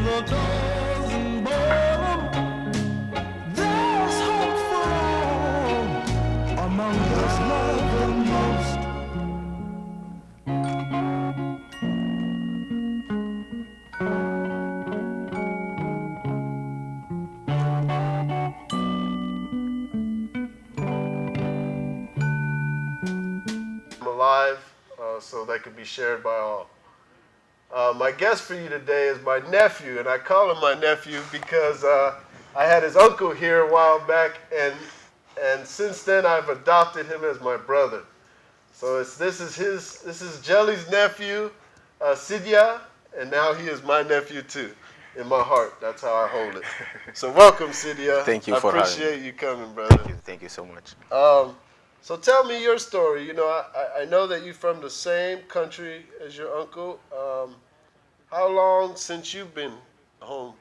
the dozen ballroom, there's hope for all among us love the most. Alive, so that could be shared by all. My guest for you today is my nephew, and I call him my nephew because I had his uncle here a while back, and since then I've adopted him as my brother. So this is Jelly's nephew, Sidya, and now he is my nephew too. In my heart, that's how I hold it. So welcome, Sidya. Thank you I for having me. appreciate you coming, brother. Thank you so much. Um, so tell me your story. You know, I know that you're from the same country as your uncle. How long since you've been home?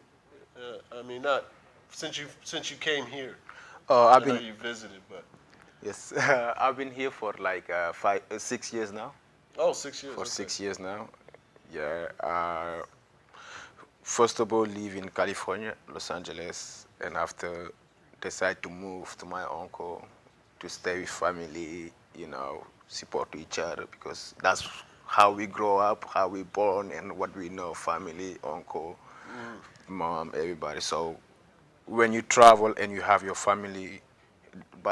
I mean, not since you came here. I've I know been you visited, but yes, I've been here for like 6 years now. oh, 6 years. For Okay. 6 years now, yeah. First of all, live in California, Los Angeles, and after decide to move to my uncle to stay with family. Support each other because that's how we grow up, how we born, and what we know: family, uncle, mom, everybody. So when you travel and you have your family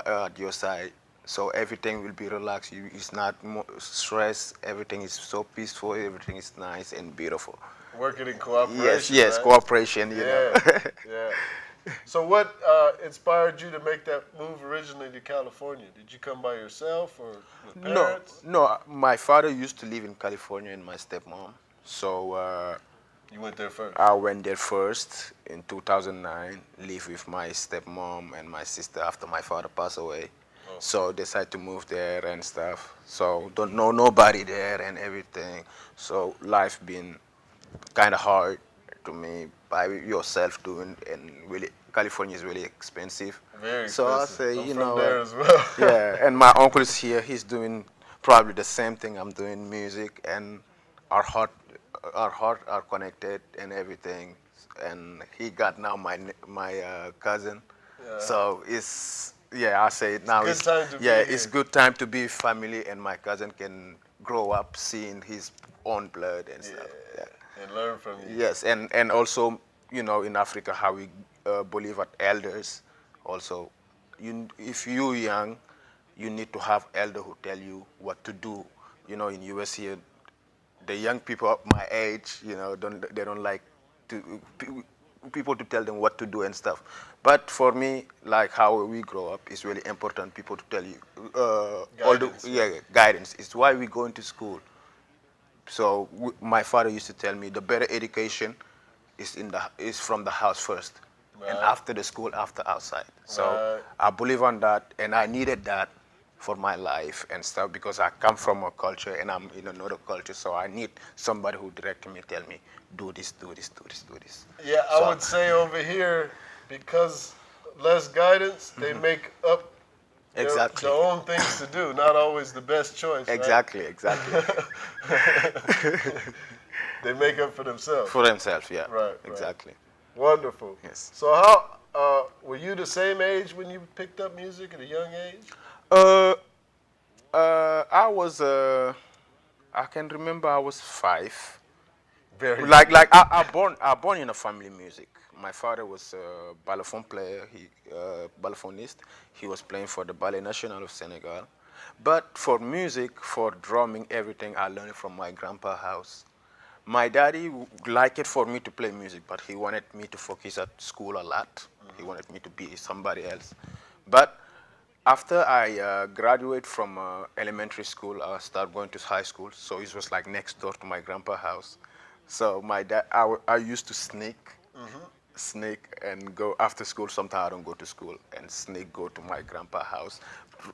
at your side, so everything will be relaxed. It's not stress. Everything is so peaceful. Everything is nice and beautiful. Working in Yes, cooperation, yes, right? cooperation. Yeah, yeah. So what inspired you to make that move originally to California? Did you come by yourself or with No, parents? no. My father used to live in California and my stepmom. So You went there first. I went there first in 2009, live with my stepmom and my sister after my father passed away. Oh. So decided to move there and stuff. So don't know nobody there and everything. So life been kind of hard to me by yourself doing, and really California is really expensive. Very So I expensive. say, I'm you from know there what? as well. Yeah, and my uncle is here. He's doing probably the same thing I'm doing, music, and our heart, our heart are connected and everything. And he got now my cousin. Yeah. So it's yeah. I say it now. Good time to be Yeah, here. it's good time to be with family, and my cousin can grow up seeing his own blood and stuff. Yeah. And learn from you. Yes, and also in Africa how we believe at elders. Also, if you young, you need to have elder who tell you what to do. In US here, the young people of my age, they don't like to people to tell them what to do and stuff. But for me, like how we grow up, is really important. People to tell you all the Guidance. yeah guidance. It's why we go into school. So my father used to tell me the better education is from the house first, and Right. after the school, after outside. So Right. I believe on that, and I needed that for my life and stuff because I come from a culture and I'm in another culture. So I need somebody who direct me, tell me, do this, do this, do this, do this. Yeah, I So would say over here, because less guidance, they make up exactly, their own things to do. Not always the best choice, right? exactly, exactly. They make up for themselves. For themselves, yeah, Right, right. exactly. Wonderful. Yes. So how were you the same age when you picked up music at a young age? Uh, I was I can remember I was 5. Very Like I born in a family music. My father was a balafon player. He balafonist. He was playing for the Ballet National of Senegal. But for music, for drumming, everything I learned from my grandpa house. My daddy liked it for me to play music, but he wanted me to focus at school a lot. He wanted me to be somebody else. But after I graduate from elementary school, I started going to high school. So it was like next door to my grandpa house. So my dad, I used to sneak and go after school. Sometimes I don't go to school and sneak go to my grandpa house.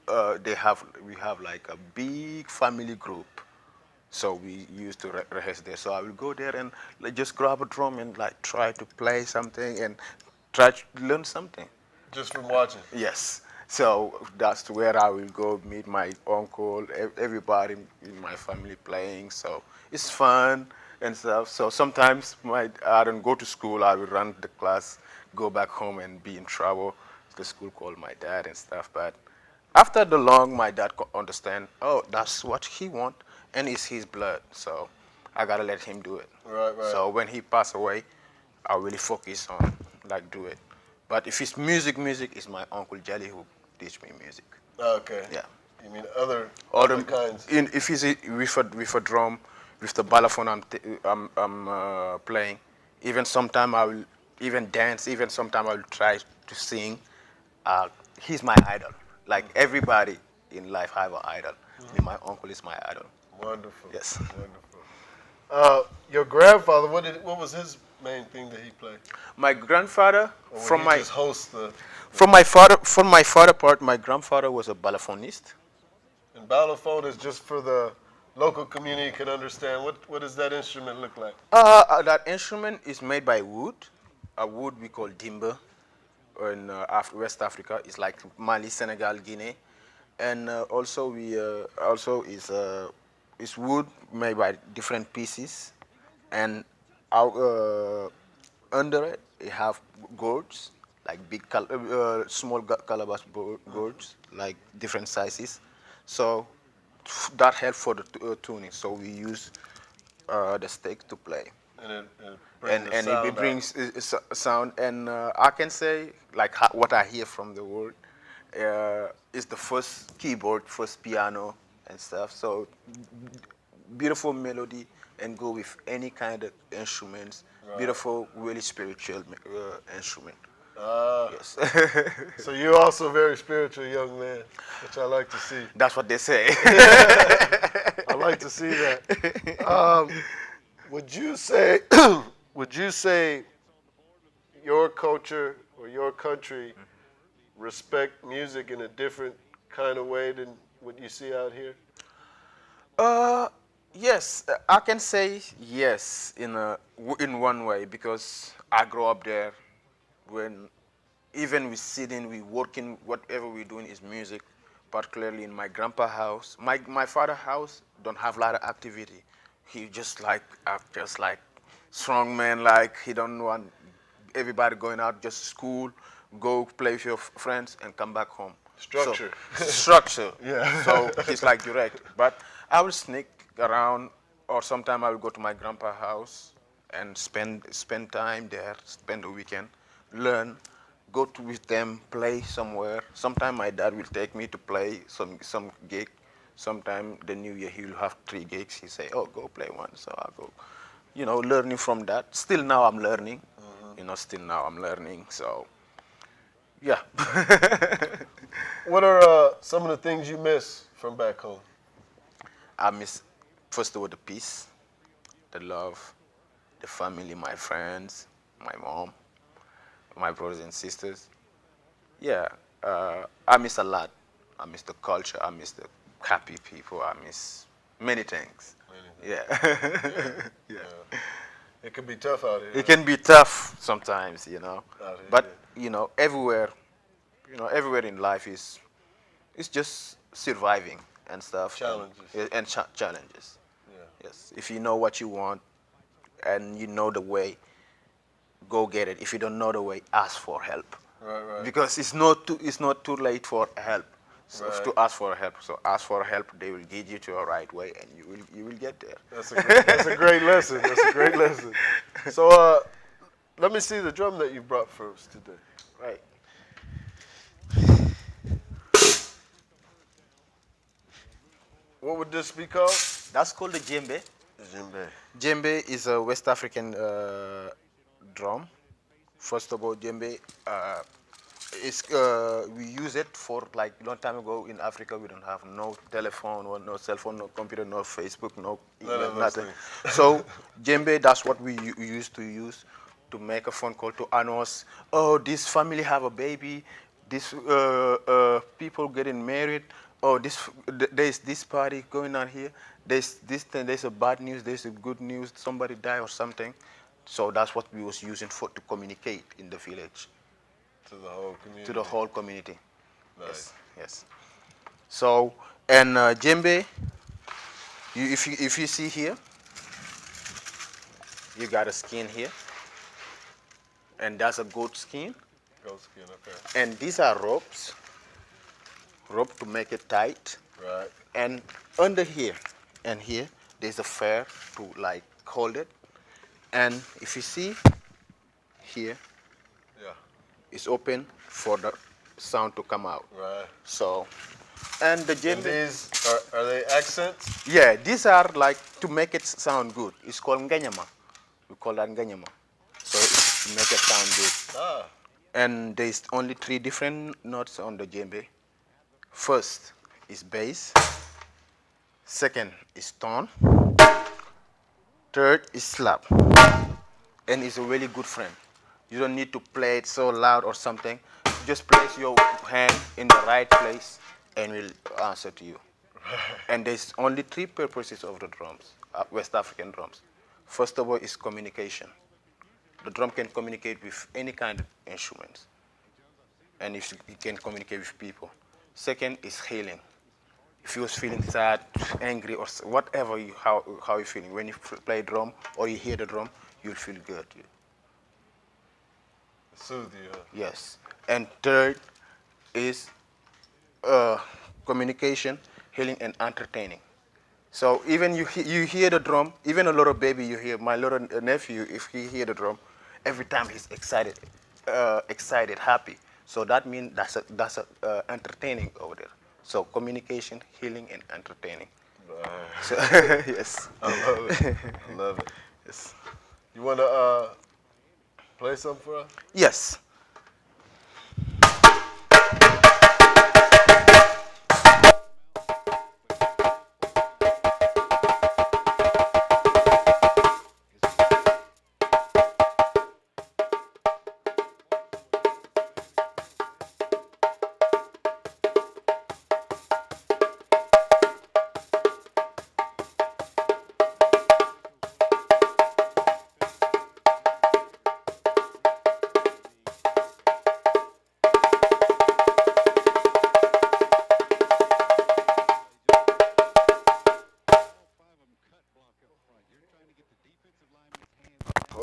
We have like a big family group. So we used to rehearse there. So I will go there and like, just grab a drum and like try to play something and try to learn something. Just from watching. Yes. So that's where I will go meet my uncle, everybody in my family playing. So it's fun. and stuff. So sometimes I don't go to school. I will run the class, go back home, and be in trouble. The school call my dad and stuff. But after the long, my dad understand. Oh, that's what he want, and it's his blood. So I gotta let him do it. Right, right. So when he passed away, I really focus on like do it. But if it's music, music is my uncle Jelly who teach me music. Okay. Yeah. You mean other Or other kinds? if it's with a drum, with the balafon I'm playing, even sometime I will even dance. Even sometime I will try to sing. Uh, he's my idol. Like everybody in life have an idol. My uncle is my idol. Wonderful. Yes. Wonderful. Your grandfather, what was his main thing that he played? My grandfather Or would from he my just host the from my father part, my grandfather was a balafonist. and balafon is just for the local community can understand. What does that instrument look like? That instrument is made by wood, a wood we call dimba in West Africa. It's like Mali, Senegal, Guinea, and also we also is wood made by different pieces, and under it you have gourds like small calabash gourds like different sizes, so that helps for the tuning. So we use the stick to play, And it brings the and it sound out. brings sound. And I can say like what I hear from the world is the first keyboard, first piano and stuff. So beautiful melody and go with any kind of instruments. Right. Beautiful, really spiritual instrument. Ah, Yes, so you're also a very spiritual young man, which I like to see. that's what they say. I like to see that. Would you say would you say your culture or your country respect music in a different kind of way than what you see out here? Uh, yes, I can say yes in one way because I grew up there. When even we sitting, we working, whatever we doing is music. Particularly in my grandpa house, my father house don't have a lot of activity. He just like strong man. Like he don't want everybody going out, just school, go play with your friends and come back home. Structure. So structure. Yeah. So he's like direct. But I will sneak around, or sometime I will go to my grandpa house and spend time there, spend the weekend, learn, go to with them, play somewhere. Sometime my dad will take me to play some gig. Sometime the new year he will have 3 gigs. He say, "Oh, go play one." So I go, learning from that. Still now I'm learning. Still now I'm learning. So yeah. What are some of the things you miss from back home? I miss, first of all, the peace, the love, the family, my friends, my mom, my brothers and sisters. Yeah, I miss a lot. I miss the culture. I miss the happy people. I miss many things. Yeah. Yeah. It can be tough out here. It can be tough sometimes, Out here, but everywhere, everywhere in life is it's just surviving and stuff. Challenges. And challenges. Yeah. Yes, if you know what you want and you know the way, go get it. If you don't know the way, ask for help. Right, right. Because it's not too late for help. So Right. to ask for help. So ask for help. They will guide you to the right way, and you will get there. That's a great lesson. That's a great lesson. So let me see the drum that you brought for us today. Right. What would this be called? That's called the djembe. Djembe. Djembe is a West African drum. First of all, djembe we use it for like long time ago in Africa. We don't have no telephone or no cell phone, no computer, no Facebook, no None email, of those nothing. things. So djembe, that's what we used to use to make a phone call to announce, oh, this family have a baby, this people getting married, oh, there's this party going on here, there's this thing, there's a bad news, there's a good news, somebody die or something. So that's what we was using to communicate in the village. To the whole community. To the whole community. Nice. Yes, yes. So, and djembe, if you see here, You got a skin here, and that's a goat skin. Goat skin, okay. And these are ropes, rope to make it tight. Right. And under here and here, there's a fair to like hold it. And if you see here, Yeah. it's open for the sound to come out. Right. So, and the And djembe, these are they accents? yeah, these are like to make it sound good. It's called nganyama. We call that nganyama. So it's to make it sound good. Ah. And there's only 3 different notes on the djembe. First is bass. Second is tone. Third is slap. And it's a really good friend. You don't need to play it so loud or something. Just place your hand in the right place and we'll answer to you. And there's only 3 purposes of the drums, West African drums. First of all is communication. The drum can communicate with any kind of instruments. And if it can communicate with people. Second is healing. If you was feeling sad, angry, or whatever, how you're feeling, when you play drum or you hear the drum, you'll feel good. Soothe you. Huh? Yes. And third is communication, healing, and entertaining. So even you hear the drum, even a little baby you hear, my little nephew, if he hear the drum, every time he's excited, happy. So that means that's entertaining over there. So communication, healing, and entertaining. So, yes. I love it. I love it. Yes. You want to play something for us? Yes.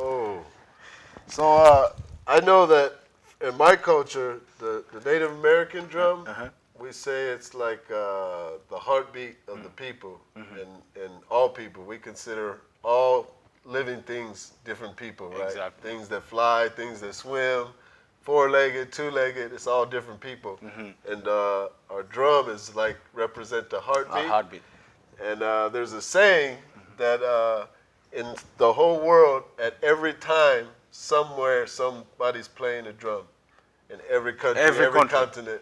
Oh. So I know that in my culture, the Native American drum, we say it's like the heartbeat of the people, and all people. We consider all living things different people, right? Exactly. Things that fly, things that swim, 4-legged, 2-legged. It's all different people, and our drum is like represent the heartbeat. A heartbeat. And there's a saying that in the whole world, at every time, somewhere, somebody's playing a drum. In every country, Every every country. continent.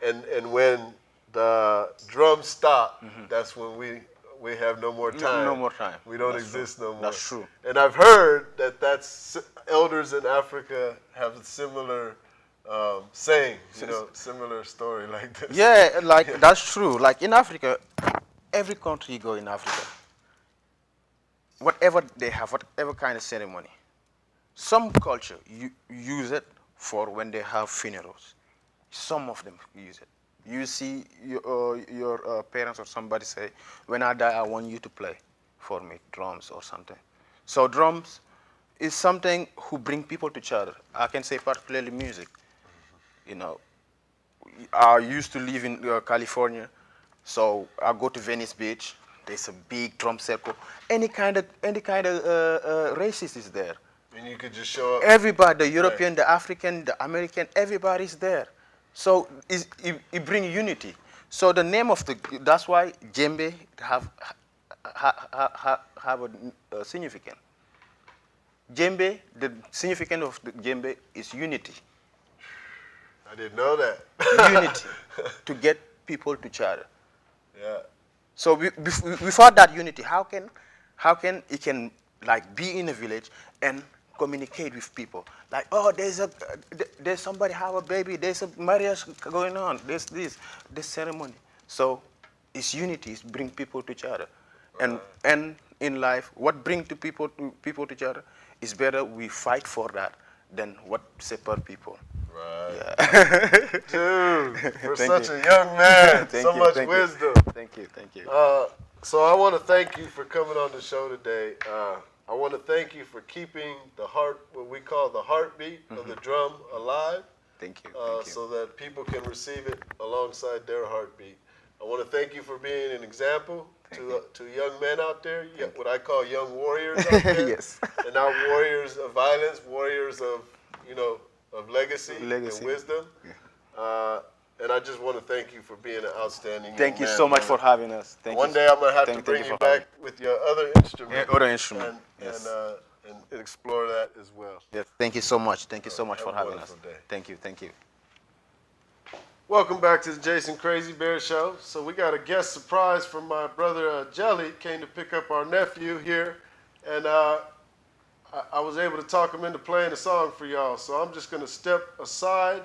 And when the drums stop, that's when we have no more time. No more time. We don't That's exist true. no more. That's true. And I've heard that elders in Africa have a similar saying, similar story like this. Yeah, like that's true. Like in Africa, every country you go in Africa, whatever they have, whatever kind of ceremony, some culture use it for when they have funerals. Some of them use it. You see your parents or somebody say, when I die, I want you to play for me, drums or something. So drums is something who bring people together. I can say particularly music. You know, I used to live in California, so I go to Venice Beach. There's a big drum circle. Any kind of racist is there. And you could just show up. Everybody, the European, the African, the American, everybody's there. So it brings unity. So the name of that's why djembe have a significance. Djembe, the significance of the djembe is unity. I didn't know that. Unity, to get people together. Yeah. So without that unity, how can it can like be in a village and communicate with people? Like, oh, there's somebody have a baby, there's a marriage going on, there's this ceremony. So it's unity, it's bring people together. And in life, what bring people together is better we fight for that than what separate people. Right. Yeah. Dude, for Thank such you. a young man, Thank so you, much thank you. wisdom. Thank you, thank you. So I want to thank you for coming on the show today. I want to thank you for keeping the heart, what we call the heartbeat of the drum, alive. Thank you. So that people can receive it alongside their heartbeat. I want to thank you for being an example to young men out there, what I call young warriors out there. Yes. And not warriors of violence, warriors of, of legacy. And wisdom. Yeah. And I just want to thank you for being an outstanding Thank you man, so much brother. for having us. One day I'm going to have to bring you back with your other instrument. Other instrument, yes. And explore that as well. Yes. Thank you so much. Thank you so much for having us. Day. Thank you. Thank you. Welcome back to the Jason Crazy Bear Show. So we got a guest surprise from my brother Jelly. Came to pick up our nephew here. And I was able to talk him into playing a song for y'all. So I'm just going to step aside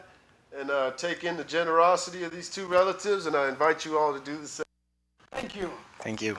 and take in the generosity of these two relatives, and I invite you all to do the same. Thank you. Thank you.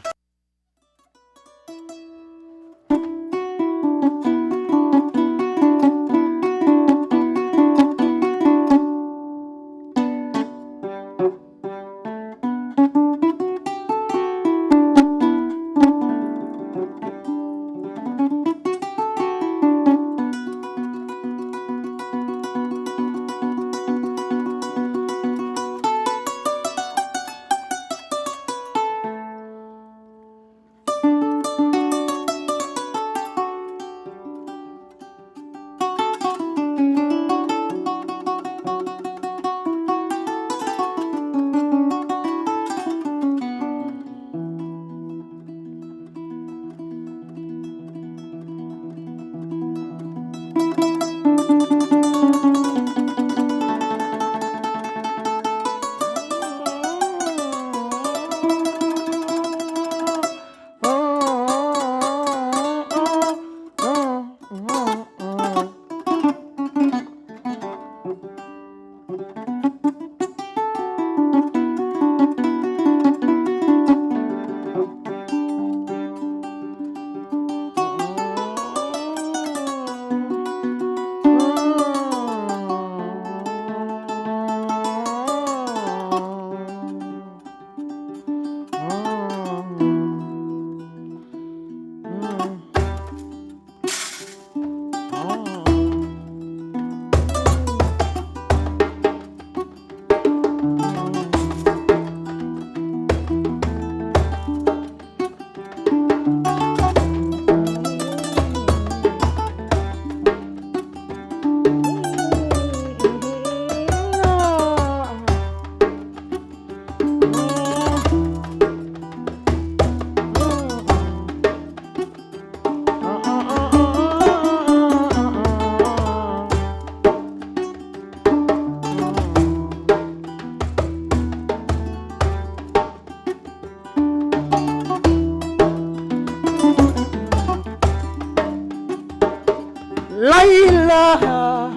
La ilaha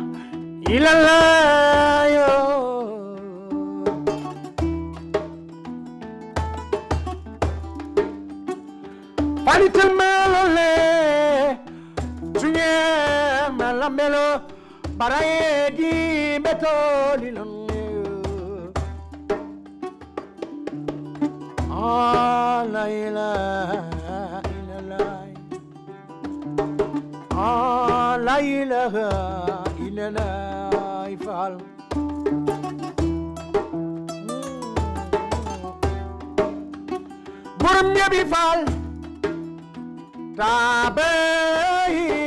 illallah yo. Palitel melole tunye malamelo baraye di beto lilonne. Ah la ilaha illallah. Ah la ilaha illallah ifal. Borom ñebi fal. Tabe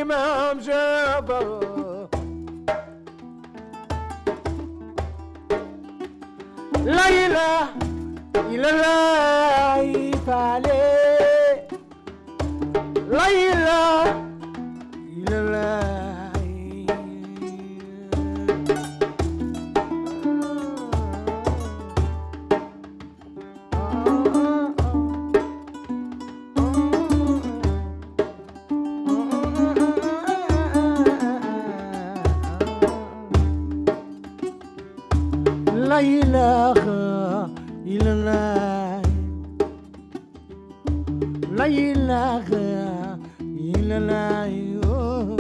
imam jabal. La ilaha illallah ifale. La ilaha illallah. La ilaha illallah. La ilaha illallah. Oh.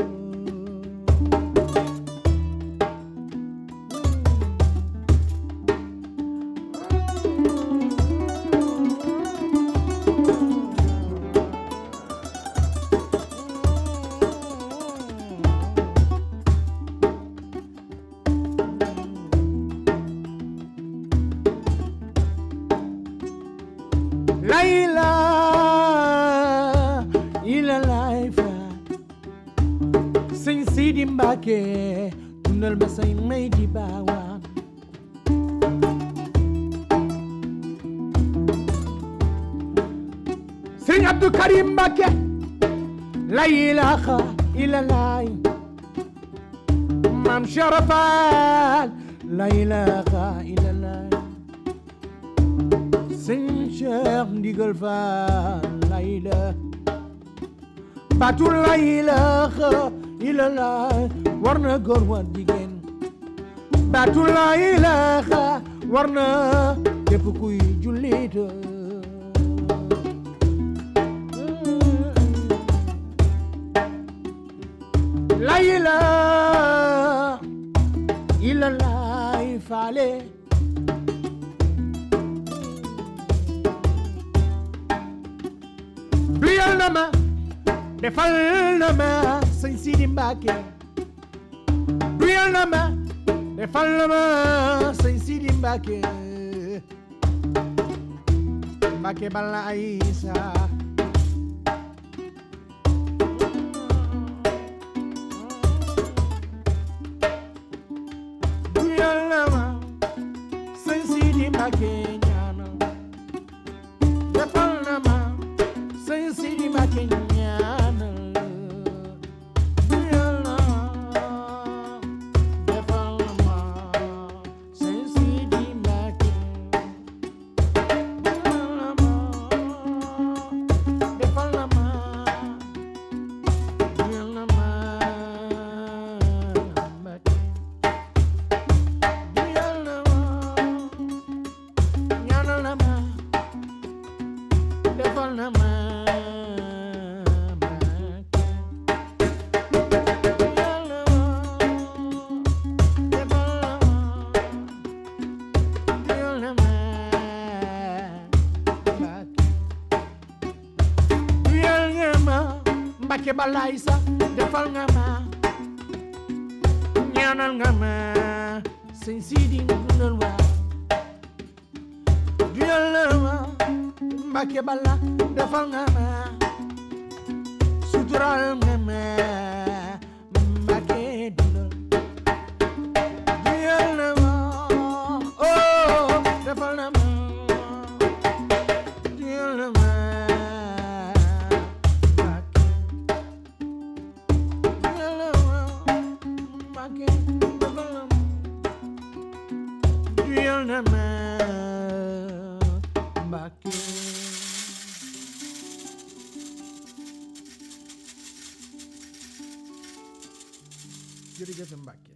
ilalay faal sëñ Sidi Mbàkke dundal ba say may di baawaan sëñ Abdou Karim Mbàkke la ilaha illallah Maam Sharafal la ilaha illallah sëñ Cheikh Ndigal Fall la ilaha baatu la ilaha illallah war na góor war jigéen baatu la ilaha war na képp kuy jullit la ilaha illallah faale duyal na ma defal na ma sëñ Sidi Mbàkke duyal na ma defal na ma sëñ Sidi Mbàkke Mbàkke bala Aysa duyal na ma sëñ Sidi Mbàkke ñaanal defal na ma sëñ Sidi Mbàkke ñaanal duyal na defal na ma sëñ Sidi Mbàkke duyal na ma defal na ma duyal na ma Mbàkke duyal na ma ñaanal na ma defal na ma Mbàkke balay sa defal nga ma ñaanal nga ma sëñ Sidi dundal wa duyal na ma Mbàkke bala defal nga ma sutural nga ma Mbàkke dundal duyal na ma oh defal na ma duyal na ma duyal na ma Mbàkke jërëjëf Mbàkke